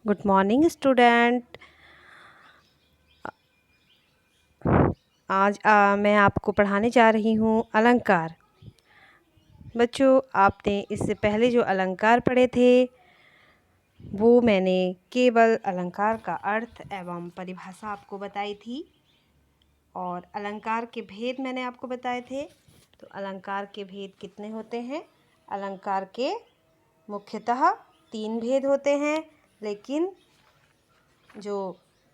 Good morning student. आज मैं आपको पढ़ाने जा रही हूँ अलंकार। बच्चों, आपने इससे पहले जो अलंकार पढ़े थे वो मैंने केवल अलंकार का अर्थ एवं परिभाषा आपको बताई थी और अलंकार के भेद मैंने आपको बताए थे। तो अलंकार के भेद कितने होते हैं? अलंकार के मुख्यतः 3 भेद होते हैं, लेकिन जो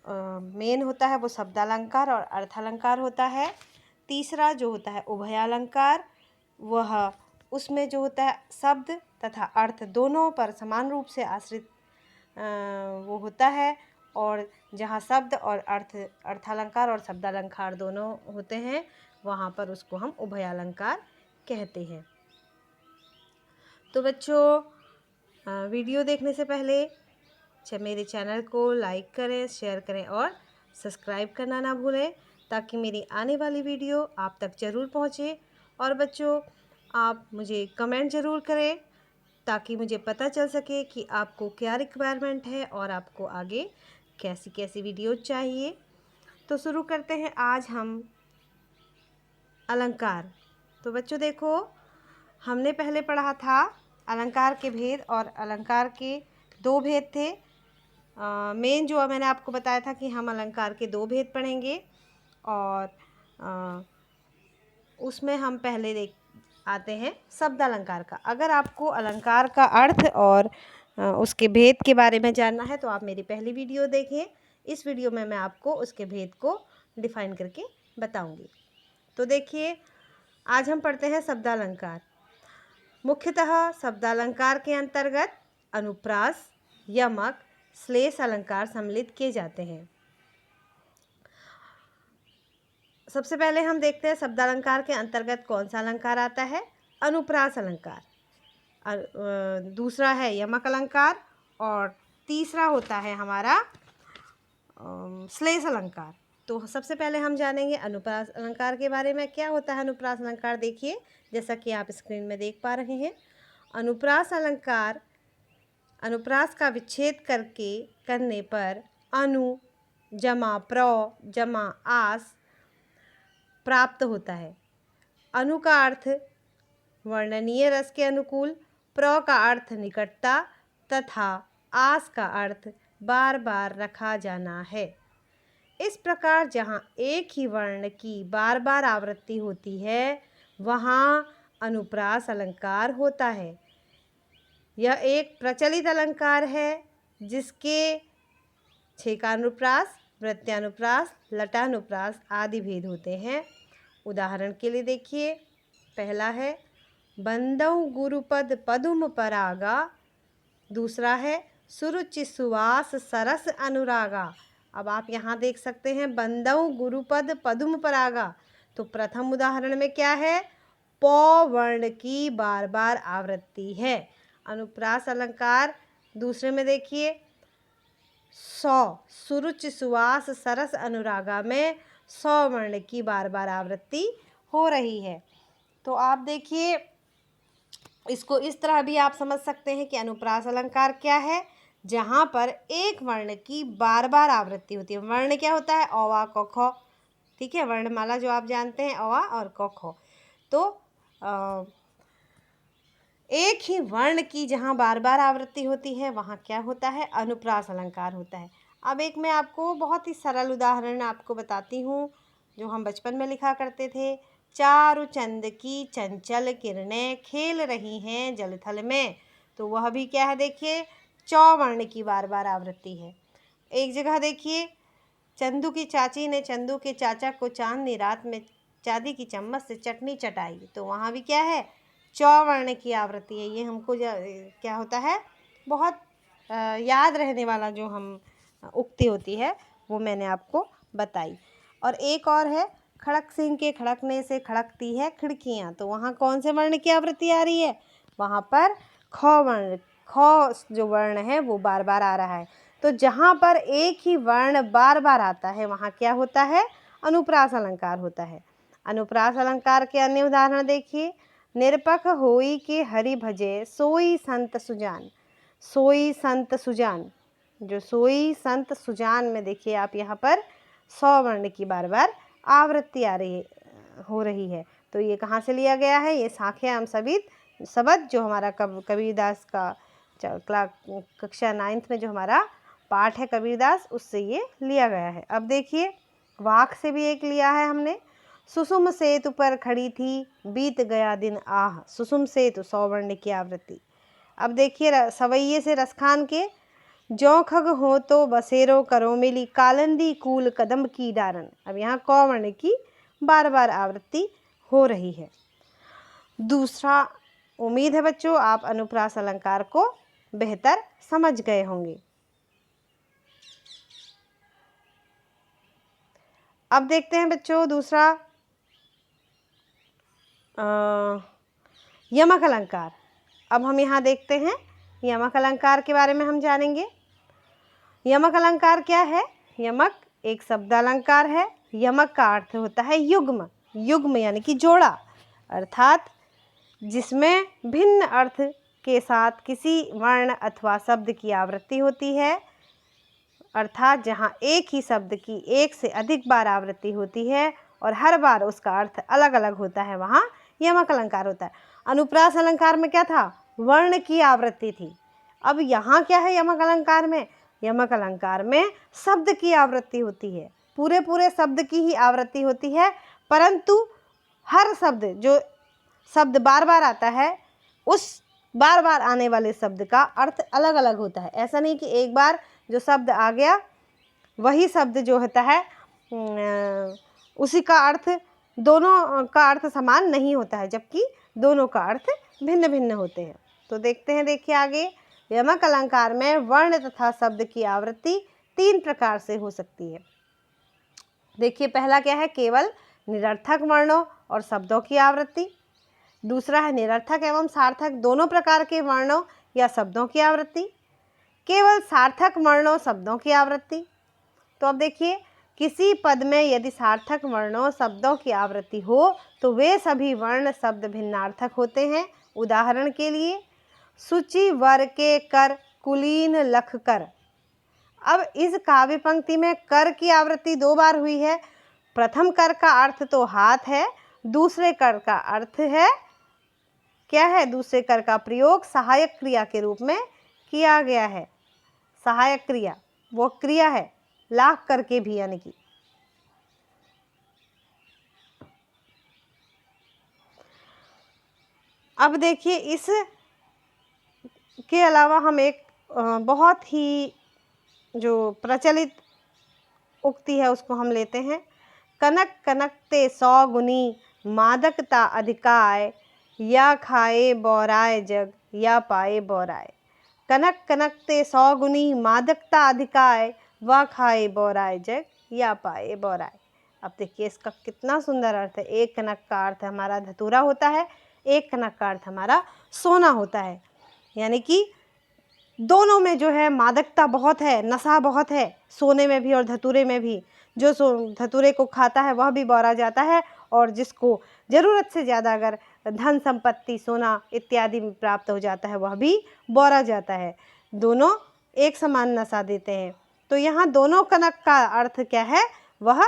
मेन होता है वो शब्दालंकार और अर्थालंकार होता है। तीसरा जो होता है उभयालंकार, वह उसमें जो होता है शब्द तथा अर्थ दोनों पर समान रूप से आश्रित वो होता है, और जहाँ शब्द और अर्थालंकार और शब्दालंकार दोनों होते हैं वहाँ पर उसको हम उभयालंकार कहते हैं। तो बच्चों, वीडियो देखने से पहले मेरे चैनल को लाइक करें, शेयर करें और सब्सक्राइब करना ना भूलें, ताकि मेरी आने वाली वीडियो आप तक ज़रूर पहुँचे। और बच्चों, आप मुझे कमेंट ज़रूर करें ताकि मुझे पता चल सके कि आपको क्या रिक्वायरमेंट है और आपको आगे कैसी कैसी वीडियो चाहिए। तो शुरू करते हैं आज हम अलंकार। तो बच्चों देखो, हमने पहले पढ़ा था अलंकार के भेद, और अलंकार के 2 भेद थे। मेन जो मैंने आपको बताया था कि हम अलंकार के 2 भेद पढ़ेंगे, और उसमें हम पहले देख आते हैं शब्द अलंकार का। अगर आपको अलंकार का अर्थ और उसके भेद के बारे में जानना है तो आप मेरी पहली वीडियो देखें। इस वीडियो में मैं आपको उसके भेद को डिफाइन करके बताऊंगी। तो देखिए, आज हम पढ़ते हैं शब्दालंकार। मुख्यतः शब्दालंकार के अंतर्गत अनुप्रास, यमक, श्लेष अलंकार सम्मिलित किए जाते हैं। सबसे पहले हम देखते हैं शब्दालंकार के अंतर्गत कौन सा अलंकार आता है। अनुप्रास अलंकार, दूसरा है यमक अलंकार, और तीसरा होता है हमारा श्लेष अलंकार। तो सबसे पहले हम जानेंगे अनुप्रास अलंकार के बारे में। क्या होता है अनुप्रास अलंकार? देखिए, जैसा कि आप स्क्रीन में देख पा रहे हैं, अनुप्रास अलंकार अनुप्रास का विच्छेद करने पर अनु जमा प्र जमा आस प्राप्त होता है। अनु का अर्थ वर्णनीय रस के अनुकूल, प्र का अर्थ निकटता तथा आस का अर्थ बार बार रखा जाना है। इस प्रकार जहाँ एक ही वर्ण की बार बार आवृत्ति होती है वहाँ अनुप्रास अलंकार होता है। यह एक प्रचलित अलंकार है जिसके छेकानुप्रास, वृत्त्यानुप्रास, लटानुप्रास आदि भेद होते हैं। उदाहरण के लिए देखिए, पहला है बंदौ गुरुपद पदुम परागा, दूसरा है सुरुचि सुवास सरस अनुरागा। अब आप यहाँ देख सकते हैं बंदौ गुरुपद पदुम परागा। तो प्रथम उदाहरण में क्या है? पौ वर्ण की बार बार आवृत्ति है अनुप्रास अलंकार। दूसरे में देखिए, सौ सुरुचि सुवास सरस अनुरागा में सौ वर्ण की बार बार आवृत्ति हो रही है। तो आप देखिए, इसको इस तरह भी आप समझ सकते हैं कि अनुप्रास अलंकार क्या है? जहाँ पर एक वर्ण की बार बार आवृत्ति होती है। वर्ण क्या होता है? अ, आ, क, ख। ठीक है, वर्णमाला जो आप जानते हैं, अ, आ और क, ख। तो एक ही वर्ण की जहाँ बार बार आवृत्ति होती है वहाँ क्या होता है? अनुप्रास अलंकार होता है। अब एक मैं आपको बहुत ही सरल उदाहरण आपको बताती हूँ जो हम बचपन में लिखा करते थे। चारु चंद की चंचल किरणें खेल रही हैं जलथल में। तो वह भी क्या है? देखिए, चौ वर्ण की बार बार आवृत्ति है। एक जगह देखिए, चंदू की चाची ने चंदू के चाचा को चांदनी रात में चांदी की चम्मच से चटनी चटाई। तो वहाँ भी क्या है? चौ वर्ण की आवृत्ति है। ये हमको क्या होता है, बहुत याद रहने वाला जो हम उक्ति होती है वो मैंने आपको बताई। और एक और है, खड़क सिंह के खड़कने से खड़कती है खिड़कियाँ। तो वहाँ कौन से वर्ण की आवृत्ति आ रही है? वहाँ पर ख वर्ण, ख जो वर्ण है वो बार बार आ रहा है। तो जहाँ पर एक ही वर्ण बार बार आता है वहाँ क्या होता है? अनुप्रास अलंकार होता है। अनुप्रास अलंकार के अन्य उदाहरण देखिए, निरपक होई के हरि भजे सोई संत सुजान। सोई संत सुजान, जो सोई संत सुजान में देखिए आप यहाँ पर 100 वर्ण की बार बार आवृत्ति हो रही है। तो ये कहाँ से लिया गया है? ये साख्या एवं सबद जो हमारा कबीरदास का कक्षा 9th में जो हमारा पाठ है कबीरदास, उससे ये लिया गया है। अब देखिए वाक से भी एक लिया है हमने। सुसुम सेतु पर खड़ी थी, बीत गया दिन आह। सुसुम सेतु 100 वर्ण की आवृत्ति। अब देखिए सवैये से रसखान के, जो खग हो तो बसेरो करो मिली, कालंदी कूल कदम की डारन। अब यहाँ क वर्ण की बार बार आवृत्ति हो रही है। दूसरा, उम्मीद है बच्चों आप अनुप्रास अलंकार को बेहतर समझ गए होंगे। अब देखते हैं बच्चों दूसरा यमक अलंकार। अब हम यहाँ देखते हैं यमक अलंकार के बारे में हम जानेंगे। यमक अलंकार क्या है? यमक एक शब्द अलंकार है। यमक का अर्थ होता है युग्म। युग्म यानी कि जोड़ा, अर्थात जिसमें भिन्न अर्थ के साथ किसी वर्ण अथवा शब्द की आवृत्ति होती है, अर्थात जहाँ एक ही शब्द की एक से अधिक बार आवृत्ति होती है और हर बार उसका अर्थ अलग अलग होता है, वहाँ यमक अलंकार होता है। अनुप्रास अलंकार में क्या था? वर्ण की आवृत्ति थी। अब यहाँ क्या है यमक अलंकार में? यमक अलंकार में शब्द की आवृत्ति होती है, पूरे पूरे शब्द की ही आवृत्ति होती है, परंतु हर शब्द, जो शब्द बार बार आता है, उस बार बार आने वाले शब्द का अर्थ अलग अलग होता है। ऐसा नहीं कि एक बार जो शब्द आ गया वही शब्द जो होता है उसी का अर्थ, दोनों का अर्थ समान नहीं होता है, जबकि दोनों का अर्थ भिन्न भिन्न होते हैं। तो देखते हैं, देखिए आगे, यमक अलंकार में वर्ण तथा शब्द की आवृत्ति 3 प्रकार से हो सकती है। देखिए पहला क्या है? केवल निरर्थक वर्णों और शब्दों की आवृत्ति। दूसरा है निरर्थक एवं सार्थक दोनों प्रकार के वर्णों या शब्दों की आवृत्ति। केवल सार्थक वर्णों शब्दों की आवृत्ति। तो अब देखिए, किसी पद में यदि सार्थक वर्णों शब्दों की आवृत्ति हो तो वे सभी वर्ण शब्द भिन्नार्थक होते हैं। उदाहरण के लिए, सूचि वर के कर, कुलीन लख कर। अब इस काव्य पंक्ति में कर की आवृत्ति 2 बार हुई है। प्रथम कर का अर्थ तो हाथ है, दूसरे कर का अर्थ है क्या है? दूसरे कर का प्रयोग सहायक क्रिया के रूप में किया गया है। सहायक क्रिया वो क्रिया है लाख करके भी, यानी कि अब देखिए इस के अलावा हम एक बहुत ही जो प्रचलित उक्ति है उसको हम लेते हैं। कनक कनकते 100 गुनी, मादकता अधिकाय, या खाए बौराए जग, या पाए बौराए। कनक कनकते 100 गुनी, मादकता अधिकाय, व खाए बौराए जग, या पाए बौराए। अब देखिए इसका कितना सुंदर अर्थ है। एक कनक का अर्थ हमारा धतूरा होता है, एक कनक का अर्थ हमारा सोना होता है, यानी कि दोनों में जो है मादकता बहुत है, नशा बहुत है, सोने में भी और धतूरे में भी। जो धतूरे को खाता है वह भी बौरा जाता है, और जिसको ज़रूरत से ज़्यादा अगर धन संपत्ति सोना इत्यादि प्राप्त हो जाता है वह भी बौरा जाता है। दोनों एक समान नशा देते हैं। तो यहाँ दोनों कनक का अर्थ क्या है? वह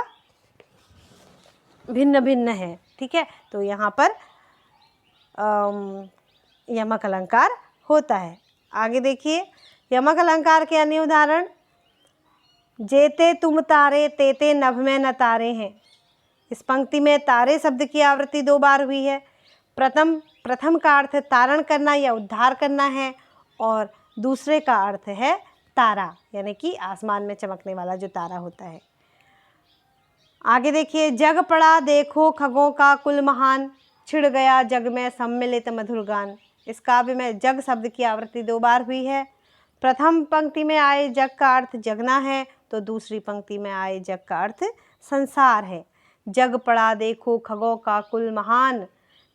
भिन्न भिन्न है। ठीक है, तो यहाँ पर यमक अलंकार होता है। आगे देखिए, यमक अलंकार के अन्य उदाहरण, जेते तुम तारे, तेते नभ में न तारे हैं। इस पंक्ति में तारे शब्द की आवृत्ति 2 बार हुई है। प्रथम का अर्थ तारण करना या उद्धार करना है, और दूसरे का अर्थ है तारा, यानी कि आसमान में चमकने वाला जो तारा होता है। आगे देखिए, जग पड़ा देखो खगों का कुल महान, छिड़ गया जग में सम्मिलित मधुर गान। इस काव्य में जग शब्द की आवृत्ति 2 बार हुई है। प्रथम पंक्ति में आए जग का अर्थ जगना है, तो दूसरी पंक्ति में आए जग का अर्थ संसार है। जग पड़ा देखो खगों का कुल महान,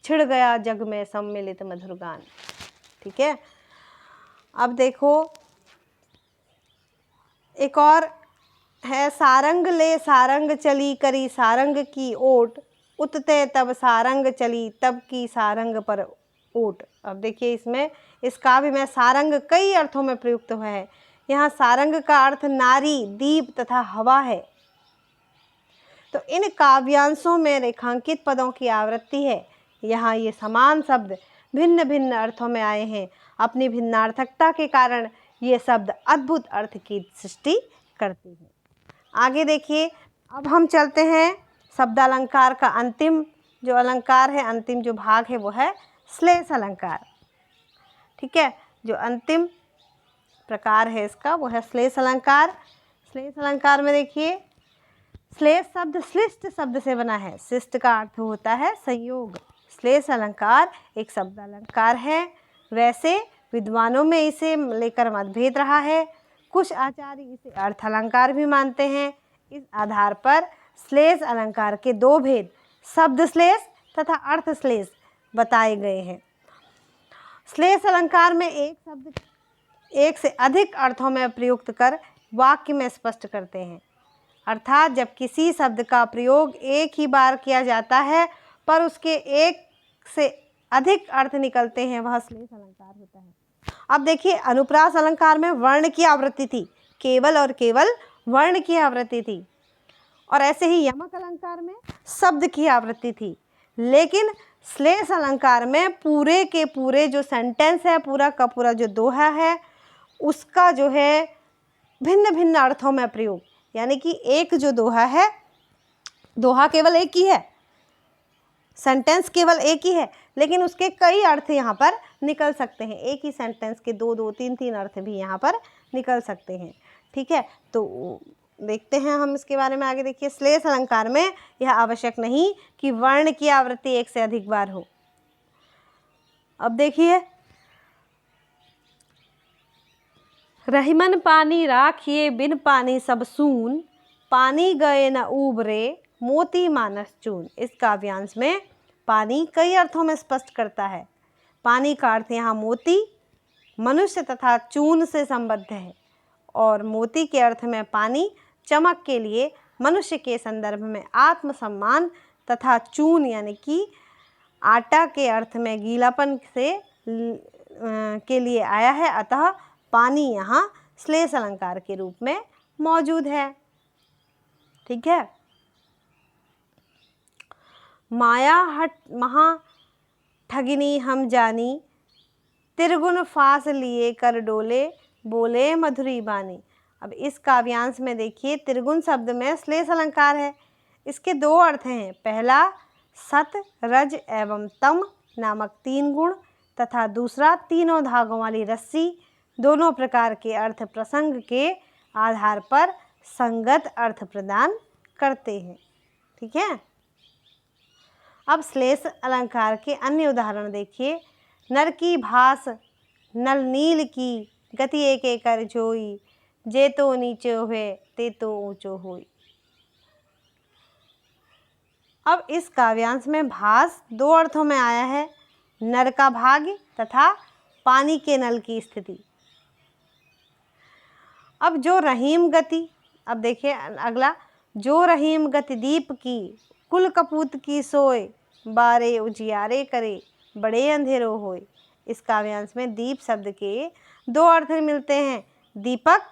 छिड़ गया जग में सम्मिलित मधुर गान। ठीक है, अब देखो एक और है, सारंग ले सारंग चली करी सारंग की ओट, उतते तब सारंग चली तब की सारंग पर ओट। अब देखिए इसमें इस काव्य में सारंग कई अर्थों में प्रयुक्त हुआ है। यहाँ सारंग का अर्थ नारी, दीप तथा हवा है। तो इन काव्यांशों में रेखांकित पदों की आवृत्ति है। यहाँ ये समान शब्द भिन्न भिन्न अर्थों में आए हैं। अपनी भिन्नार्थकता के कारण ये शब्द अद्भुत अर्थ की सृष्टि करते हैं। आगे देखिए, अब हम चलते हैं शब्दालंकार का अंतिम जो अलंकार है, अंतिम जो भाग है वो है श्लेष अलंकार। ठीक है, जो अंतिम प्रकार है इसका वो है श्लेष अलंकार। श्लेष अलंकार में देखिए, श्लेष शब्द श्लिष्ट शब्द से बना है। शिष्ट का अर्थ होता है संयोग। श्लेष अलंकार एक शब्द अलंकार है। वैसे विद्वानों में इसे लेकर मतभेद रहा है। कुछ आचार्य इसे अर्थ अलंकार भी मानते हैं। इस आधार पर श्लेष अलंकार के दो भेद, शब्द श्लेष तथा अर्थ श्लेष, बताए गए हैं। श्लेष अलंकार में एक शब्द एक से अधिक अर्थों में प्रयुक्त कर वाक्य में स्पष्ट करते हैं। अर्थात जब किसी शब्द का प्रयोग एक ही बार किया जाता है पर उसके एक से अधिक अर्थ निकलते हैं, वह श्लेष अलंकार होता है। अब देखिए, अनुप्रास अलंकार में वर्ण की आवृत्ति थी, केवल और केवल वर्ण की आवृत्ति थी, और ऐसे ही यमक अलंकार में शब्द की आवृत्ति थी। लेकिन श्लेष अलंकार में पूरे के पूरे जो सेंटेंस है, पूरा का पूरा जो दोहा है, उसका जो है भिन्न भिन्न अर्थों में प्रयोग, यानी कि एक जो दोहा है, दोहा केवल एक ही है, सेंटेंस केवल एक ही है, लेकिन उसके कई अर्थ यहाँ पर निकल सकते हैं। एक ही सेंटेंस के दो दो तीन तीन अर्थ भी यहाँ पर निकल सकते हैं। ठीक है, तो देखते हैं हम इसके बारे में आगे। देखिए, श्लेष अलंकार में यह आवश्यक नहीं कि वर्ण की आवृत्ति एक से अधिक बार हो। अब देखिए, रहीमन पानी राखिए बिन पानी सब सून, पानी गए न उबरे मोती मानस चून। इस काव्यांश में पानी कई अर्थों में स्पष्ट करता है। पानी का अर्थ यहाँ मोती, मनुष्य तथा चून से संबद्ध है, और मोती के अर्थ में पानी चमक के लिए मनुष्य के संदर्भ में आत्मसम्मान तथा चून यानी कि आटा के अर्थ में गीलापन से के लिए आया है। अतः पानी यहाँ श्लेष अलंकार के रूप में मौजूद है। ठीक है, माया हट महा ठगिनी हम जानी, त्रिगुण फास लिए कर डोले बोले मधुरी बानी। अब इस काव्यांश में देखिए, त्रिगुण शब्द में श्लेष अलंकार है। इसके दो अर्थ हैं। पहला सत, रज एवं तम नामक तीन गुण, तथा दूसरा तीनों धागों वाली रस्सी। दोनों प्रकार के अर्थ प्रसंग के आधार पर संगत अर्थ प्रदान करते हैं। ठीक है, अब श्लेष अलंकार के अन्य उदाहरण देखिए। नर की भास नल नील की, गति एक कर जोई, जे तो नीचे हुए ते तो ऊंचो होई। अब इस काव्यांश में भास दो अर्थों में आया है, नर का भाग्य तथा पानी के नल की स्थिति। अब जो रहीम गति, अब देखिए अगला, जो रहीम गति दीप की, कुल कपूत की सोए, बारे उजियारे करे बड़े अंधेरो होए। इस काव्यांश में दीप शब्द के दो अर्थ मिलते हैं, दीपक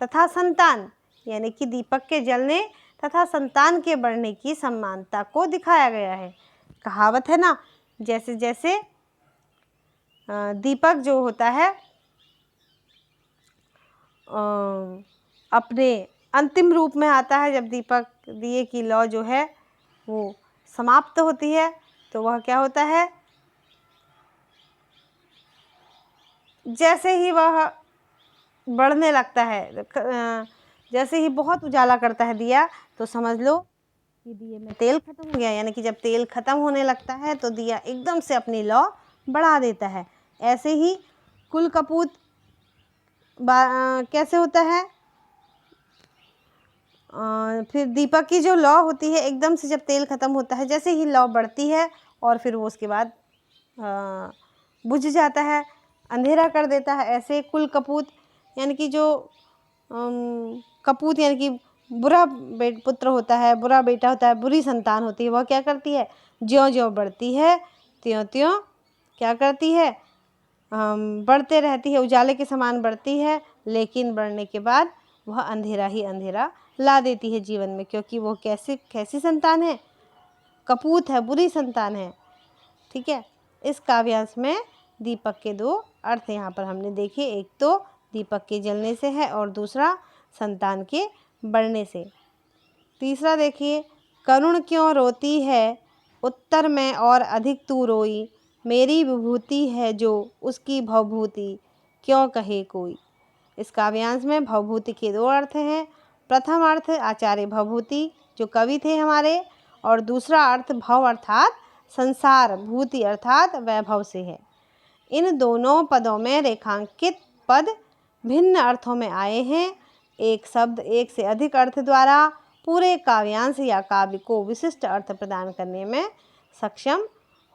तथा संतान, यानी कि दीपक के जलने तथा संतान के बढ़ने की समानता को दिखाया गया है। कहावत है ना, जैसे जैसे दीपक जो होता है अपने अंतिम रूप में आता है, जब दीपक दिए की लौ जो है वो समाप्त होती है, तो वह क्या होता है, जैसे ही वह बढ़ने लगता है, जैसे ही बहुत उजाला करता है दिया, तो समझ लो कि दिए में तेल खत्म हो गया। यानी कि जब तेल खत्म होने लगता है तो दिया एकदम से अपनी लौ बढ़ा देता है। ऐसे ही कुल कपूत कैसे होता है, फिर दीपक की जो लौ होती है, एकदम से जब तेल खत्म होता है, जैसे ही लौ बढ़ती है और फिर वो उसके बाद बुझ जाता है, अंधेरा कर देता है। ऐसे कुल कपूत यानी कि जो कपूत यानी कि बुरा पुत्र होता है, बुरा बेटा होता है, बुरी संतान होती है, वह क्या करती है, ज्यों ज्यों बढ़ती है त्यों त्यों क्या करती है, बढ़ते रहती है, उजाले के समान बढ़ती है, लेकिन बढ़ने के बाद वह अंधेरा ही अंधेरा ला देती है जीवन में, क्योंकि वो कैसी संतान है, कपूत है, बुरी संतान है। ठीक है। इस काव्यांश में दीपक के दो अर्थ यहाँ पर हमने देखे, एक तो दीपक के जलने से है और दूसरा संतान के बढ़ने से। तीसरा देखिए, करुण क्यों रोती है, उत्तर में और अधिक तू रोई, मेरी विभूति है जो उसकी भवभूति, क्यों कहे कोई। इस काव्यांश में भवभूति के दो अर्थ हैं। प्रथम अर्थ आचार्य भवभूति जो कवि थे हमारे, और दूसरा अर्थ भव अर्थात संसार, भूति अर्थात वैभव से है। इन दोनों पदों में रेखांकित पद भिन्न अर्थों में आए हैं। एक शब्द एक से अधिक अर्थ द्वारा पूरे काव्यांश या काव्य को विशिष्ट अर्थ प्रदान करने में सक्षम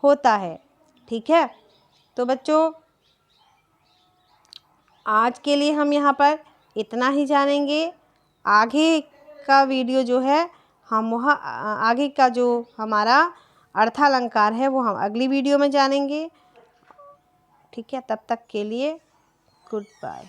होता है। ठीक है। तो बच्चों, आज के लिए हम यहाँ पर इतना ही जानेंगे। आगे का वीडियो जो है हम वहाँ आगे का जो हमारा अर्थालंकार है वो हम अगली वीडियो में जानेंगे। ठीक है। तब तक के लिए गुड बाय।